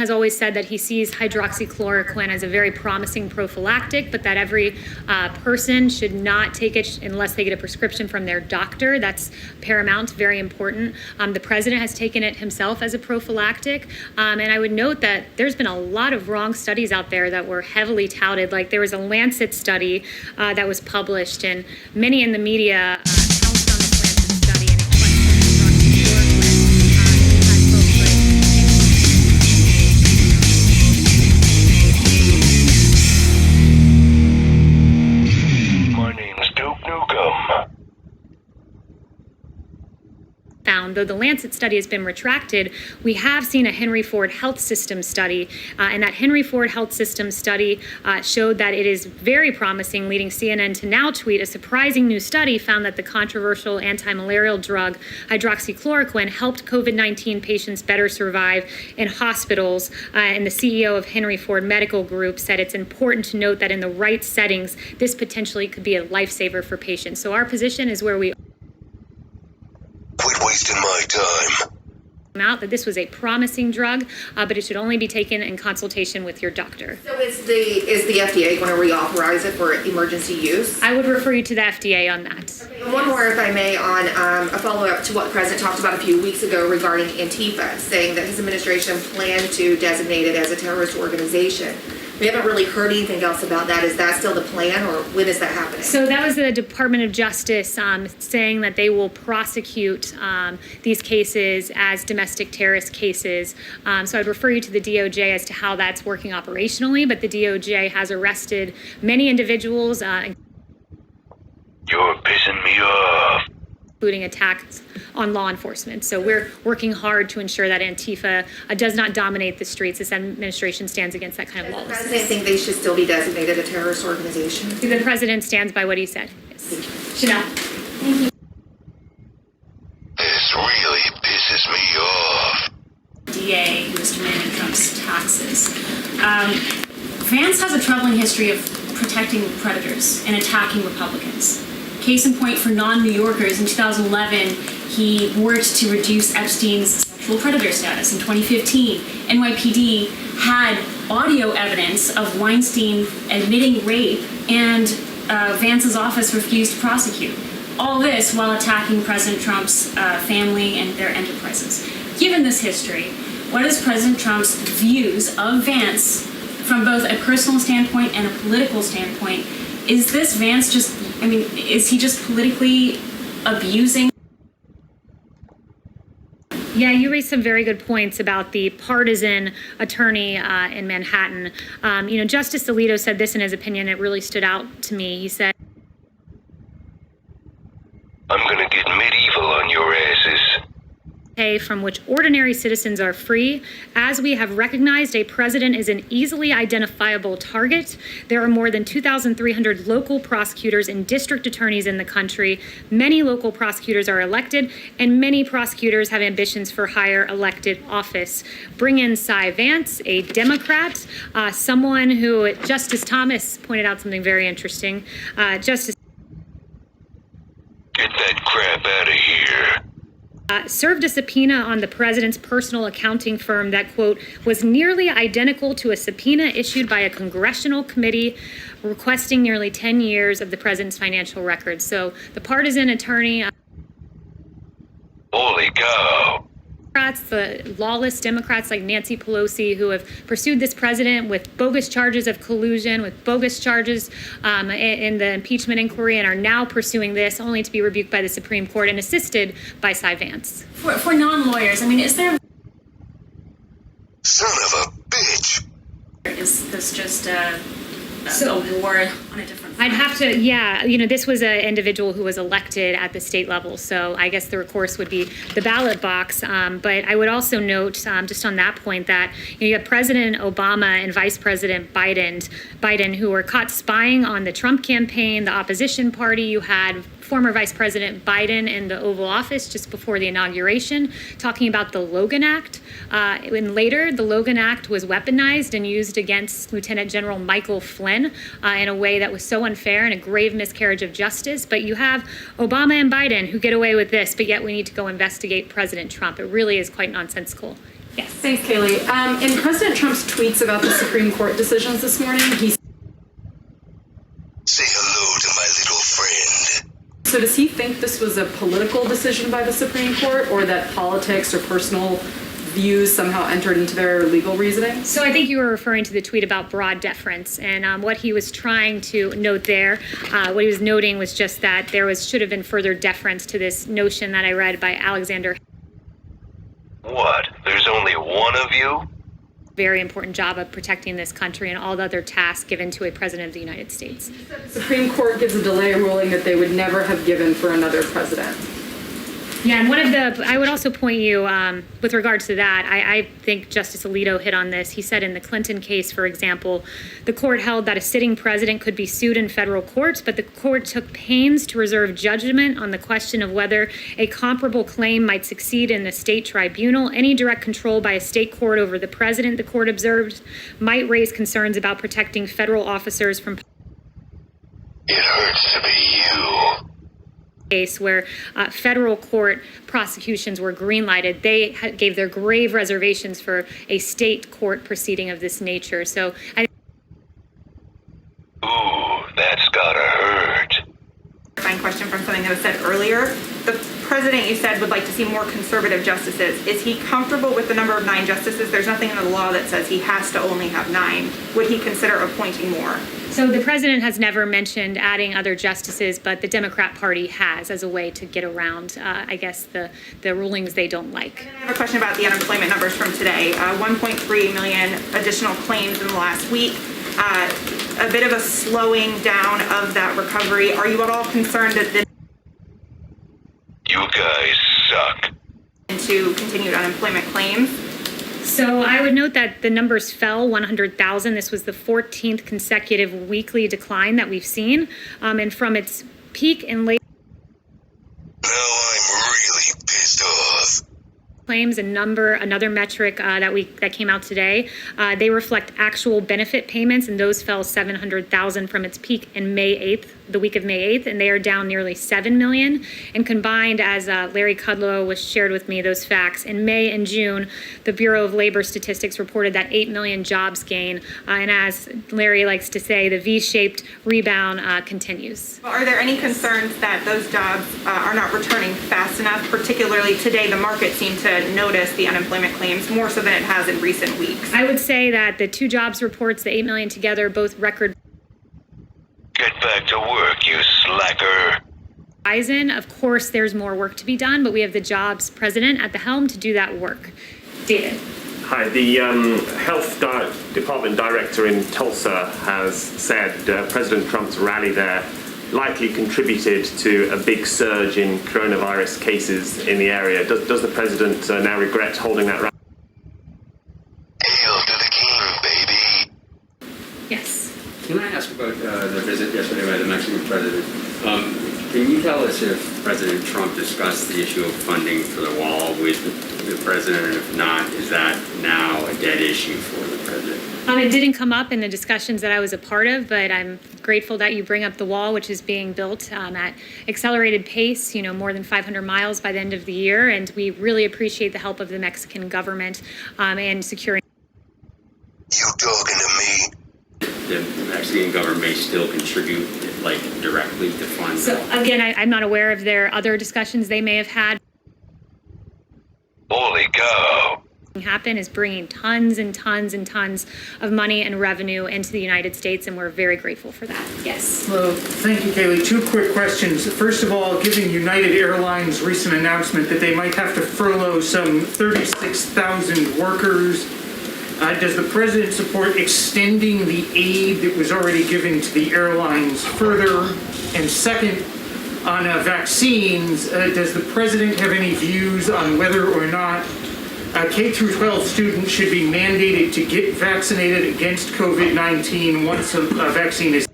has always said that he sees hydroxychloroquine as a very promising prophylactic, but that every person should not take it unless they get a prescription from their doctor. That's paramount, very important. The president has taken it himself as a prophylactic. And I would note that there's been a lot of wrong studies out there that were heavily touted. Like there was a Lancet study that was published, and many in the media pounced on this Lancet study and it questioned hydroxychloroquine. My name's Nukem. Found, though the Lancet study has been retracted, we have seen a Henry Ford Health System study, and that Henry Ford Health System study showed that it is very promising, leading CNN to now tweet a surprising new study found that the controversial anti-malarial drug hydroxychloroquine helped COVID-19 patients better survive in hospitals, and the CEO of Henry Ford Medical Group said it's important to note that in the right settings, this potentially could be a lifesaver for patients. So our position is where we Quit wasting my time. out that this was a promising drug, but it should only be taken in consultation with your doctor. So is the FDA going to reauthorize it for emergency use? I would refer you to the FDA on that. Okay, and one more, if I may, on a follow-up to what the president talked about a few weeks ago regarding Antifa, saying that his administration planned to designate it as a terrorist organization. We haven't really heard anything else about that. Is that still the plan, or when is that happening? So that was the Department of Justice saying that they will prosecute these cases as domestic terrorist cases. So I'd refer you to the DOJ as to how that's working operationally, but the DOJ has arrested many individuals, You're pissing me off. including attacks on law enforcement. So we're working hard to ensure that Antifa does not dominate the streets. This administration stands against that kind of Does the lawlessness. president think they should still be designated a terrorist organization? The president stands by what he said. Yes. Chanel. This really pisses me off. DA who was demanding Trump's taxes. Vance has a troubling history of protecting predators and attacking Republicans. Case in point for non-New Yorkers, in 2011, he worked to reduce Epstein's sexual predator status. In 2015, NYPD had audio evidence of Weinstein admitting rape, and Vance's office refused to prosecute. All this while attacking President Trump's family and their enterprises. Given this history, what is President Trump's views of Vance from both a personal standpoint and a political standpoint? Is this Vance just, is he just politically abusing? Yeah, you raised some very good points about the partisan attorney in Manhattan. Justice Alito said this in his opinion. It really stood out to me. He said, I'm gonna get medieval on your asses. from which ordinary citizens are free. As we have recognized, a president is an easily identifiable target. There are more than 2,300 local prosecutors and district attorneys in the country. Many local prosecutors are elected, and many prosecutors have ambitions for higher elected office. Bring in Cy Vance, a Democrat, someone who, Justice Thomas pointed out something very interesting. Justice Get that crap out of here. served a subpoena on the president's personal accounting firm that, quote, was nearly identical to a subpoena issued by a congressional committee requesting nearly 10 years of the president's financial records. So the partisan attorney, Holy cow. the lawless Democrats like Nancy Pelosi, who have pursued this president with bogus charges of collusion, with bogus charges in the impeachment inquiry, and are now pursuing this only to be rebuked by the Supreme Court and assisted by Cy Vance. For non-lawyers, is there... Son of a bitch. Is this just a war on a different front? I'd have to, this was an individual who was elected at the state level, so I guess the recourse would be the ballot box. But I would also note, just on that point, that you have President Obama and Vice President Biden, who were caught spying on the Trump campaign, the opposition party. You had former Vice President Biden in the Oval Office just before the inauguration, talking about the Logan Act. And later, the Logan Act was weaponized and used against Lieutenant General Michael Flynn in a way that was so unfair and a grave miscarriage of justice. But you have Obama and Biden who get away with this, but yet we need to go investigate President Trump. It really is quite nonsensical. Yes. Thanks, Kaylee. In President Trump's tweets about the Supreme Court decisions this morning, Say hello to my little friend. so does he think this was a political decision by the Supreme Court, or that politics or personal views somehow entered into their legal reasoning? So I think you were referring to the tweet about broad deference, and what he was trying to note there, what he was noting was just that there should have been further deference to this notion that I read by Alexander. What? There's only one of you? Very important job of protecting this country and all the other tasks given to a president of the United States. The Supreme Court gives a delay ruling that they would never have given for another president. Yeah, and I would also point you, with regards to that, I think Justice Alito hit on this. He said in the Clinton case, for example, the court held that a sitting president could be sued in federal courts, but the court took pains to reserve judgment on the question of whether a comparable claim might succeed in the state tribunal. Any direct control by a state court over the president, the court observed, might raise concerns about protecting federal officers from. It hurts to be you. Case where federal court prosecutions were green-lighted, they gave their grave reservations for a state court proceeding of this nature. So Ooh, that's gotta hurt. Fine question from something that was said earlier. The president, you said, would like to see more conservative justices. Is he comfortable with the number of 9 justices? There's nothing in the law that says he has to only have 9. Would he consider appointing more? So the president has never mentioned adding other justices, but the Democrat Party has as a way to get around, I guess, the rulings they don't like. I have a question about the unemployment numbers from today. 1.3 million additional claims in the last week. A bit of a slowing down of that recovery. Are you at all concerned that this You guys suck. into continued unemployment claims? So I would note that the numbers fell 100,000. This was the 14th consecutive weekly decline that we've seen. And from its peak in late Now I'm really pissed off. claims, another metric that came out today, they reflect actual benefit payments, and those fell 700,000 from its peak in May 8th, the week of May 8th, and they are down nearly 7 million. And combined, as Larry Kudlow was shared with me those facts, in May and June, the Bureau of Labor Statistics reported that 8 million jobs gain. And as Larry likes to say, the V-shaped rebound continues. Are there any concerns that those jobs are not returning fast enough? Particularly today, the market seemed to notice the unemployment claims more so than it has in recent weeks. I would say that the two jobs reports, the 8 million together, both record. Get back to work, you slacker. Of course, there's more work to be done, but we have the jobs president at the helm to do that work. David. Hi, the Health Department director in Tulsa has said President Trump's rally there likely contributed to a big surge in coronavirus cases in the area. Does the president now regret holding that rally? Hail to the king, baby. Yes. Can I ask about the visit yesterday by the Mexican president? Can you tell us if President Trump discussed the issue of funding for the wall with the president, and if not, is that now a dead issue for the president? It didn't come up in the discussions that I was a part of, but I'm grateful that you bring up the wall, which is being built at accelerated pace, more than 500 miles by the end of the year. And we really appreciate the help of the Mexican government and securing. You talking to me? The Mexican government may still contribute, directly to fund. So again, I'm not aware of their other discussions they may have had. Holy cow. Happen is bringing tons and tons and tons of money and revenue into the United States, and we're very grateful for that. Yes. Well, thank you, Kaylee. 2 quick questions. First of all, given United Airlines' recent announcement that they might have to furlough some 36,000 workers, does the president support extending the aid that was already given to the airlines further? And second, on vaccines, does the president have any views on whether or not K-12 students should be mandated to get vaccinated against COVID-19 once a vaccine is